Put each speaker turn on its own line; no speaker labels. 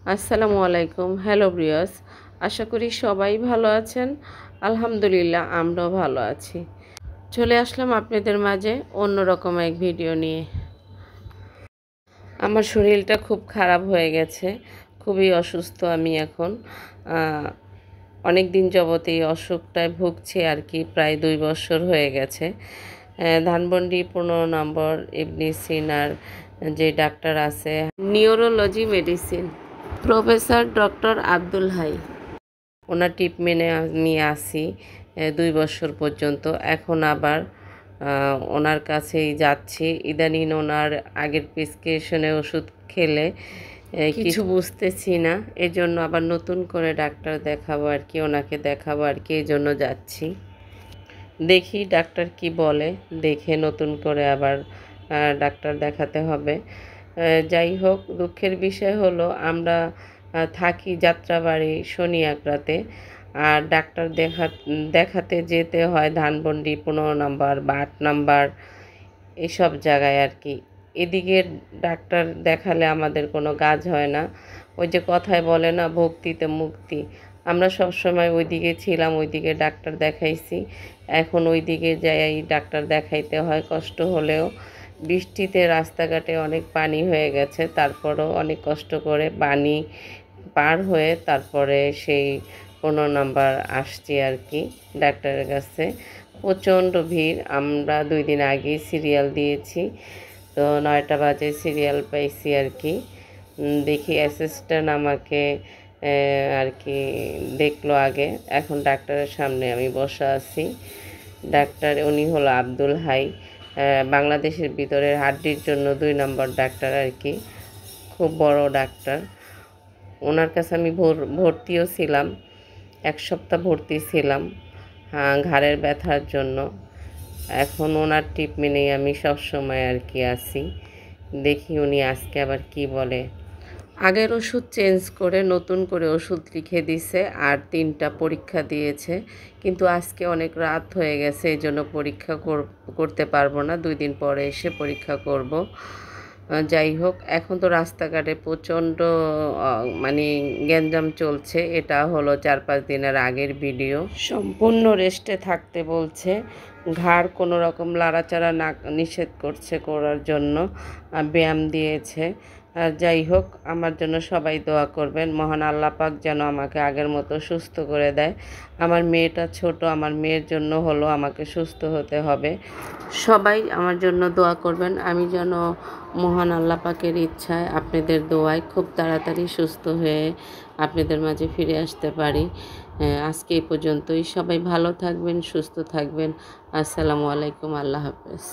আসসালামু আলাইকুম। Hello viewers, আশা করি সবাই ভালো আছেন। আলহামদুলিল্লাহ আমরাও ভালো আছি। চলে আসলাম আপনাদের মাঝে অন্যরকম এক ভিডিও নিয়ে। আমার শরীরটা খুব খারাপ হয়ে গেছে, খুবই অসুস্থ আমি এখন। অনেক দিন যাবত এই অসুখটায় ভুগছি আর কি, প্রায় 2 বছর হয়ে গেছে। ধানমন্ডি 15 নম্বর ইবনে সিনার যে ডাক্তার আছে, neurology medicine, professor doctor Abdul Hai, ওনার ট্রিটমেন্টে নিয়ে আসি 2 বছর পর্যন্ত। এখন আবার ওনার কাছেই যাচ্ছি। ইদানিং ওনার আগের প্রেসক্রিপশনে ওষুধ খেলে কিছু বুঝতেছি না, এজন্য আবার নতুন করে ডাক্তার দেখাবো আর কি, ওনাকে দেখাবো আর কি, এই জন্য যাচ্ছি। দেখি ডাক্তার কি বলে, দেখে নতুন করে আবার ডাক্তার দেখাতে হবে। যাই হোক, দুঃখের বিষয় হলো আমরা থাকি যাত্রাবাড়ি শনিয়াকড়াতে, আর ডাক্তার দেখাতে যেতে হয় ধানমন্ডি 15 নম্বর বা 8 নম্বর এসব জায়গায় আর কি। এদিকে ডাক্তার দেখালে আমাদের কোনো কাজ হয় না। ওই যে কথায় বলে না, ভক্তিতে মুক্তি। আমরা সবসময় ওইদিকে ছিলাম, ওইদিকে ডাক্তার দেখাইছি। এখন ওইদিকে যাই ডাক্তার দেখাইতে হয়, কষ্ট হলেও। বৃষ্টিতে রাস্তাঘাটে অনেক পানি হয়ে গেছে, তারপরও অনেক কষ্ট করে পানি পার হয়ে তারপরে সেই 15 নাম্বার আসছি আর কি ডাক্তারের কাছে। প্রচণ্ড ভিড়। আমরা 2 দিন আগেই সিরিয়াল দিয়েছি, তো 9টা বাজে সিরিয়াল পাইছি আর কি। দেখি অ্যাসিস্ট্যান্ট আমাকে আর কি দেখলো আগে। এখন ডাক্তারের সামনে আমি বসা আছি। ডাক্তার উনি হলো আব্দুল হাই, বাংলাদেশের ভিতরের হাড্ডির জন্য 2 নম্বর ডাক্তার আর কি, খুব বড় ডাক্তার। ওনার কাছে আমি ভর্তিও ছিলাম, 1 সপ্তাহ ভর্তি ছিলাম ঘাড়ের ব্যথার জন্য। এখন ওনার ট্রিটমেন্টেই আমি সব সময় আর কি আছি। দেখি উনি আজকে আবার কি বলে। আগের ওষুধ চেঞ্জ করে নতুন করে ওষুধ লিখে দিছে, আর 3টা পরীক্ষা দিয়েছে, কিন্তু আজকে অনেক রাত হয়ে গেছে, এই জন্য পরীক্ষা করতে পারবো না। 2 দিন পরে এসে পরীক্ষা করব। যাই হোক, এখন তো রাস্তাঘাটে প্রচণ্ড মানে গ্যাঞ্জাম চলছে। এটা হলো 4-5 দিনের আগের ভিডিও। সম্পূর্ণ রেস্টে থাকতে বলছে, ঘাড় কোনো রকম লাড়াচাড়া না নিষেধ করছে করার জন্য, ব্যায়াম দিয়েছে। আর যাই হোক, আমার জন্য সবাই দোয়া করবেন, মহান আল্লাহ পাক যেন আমাকে আগের মতো সুস্থ করে দেয়। আমার মেয়েটা ছোট, আমার মেয়ের জন্য হলো আমাকে সুস্থ হতে হবে। সবাই আমার জন্য দোয়া করবেন, আমি যেন মহান আল্লাহ পাকের ইচ্ছায় আপনাদের দোয়ায় খুব তাড়াতাড়ি সুস্থ হয়ে আপনাদের মাঝে ফিরে আসতে পারি। আজকে এই পর্যন্তই। সবাই ভালো থাকবেন, সুস্থ থাকবেন। আসসালামু আলাইকুম, আল্লাহ হাফেজ।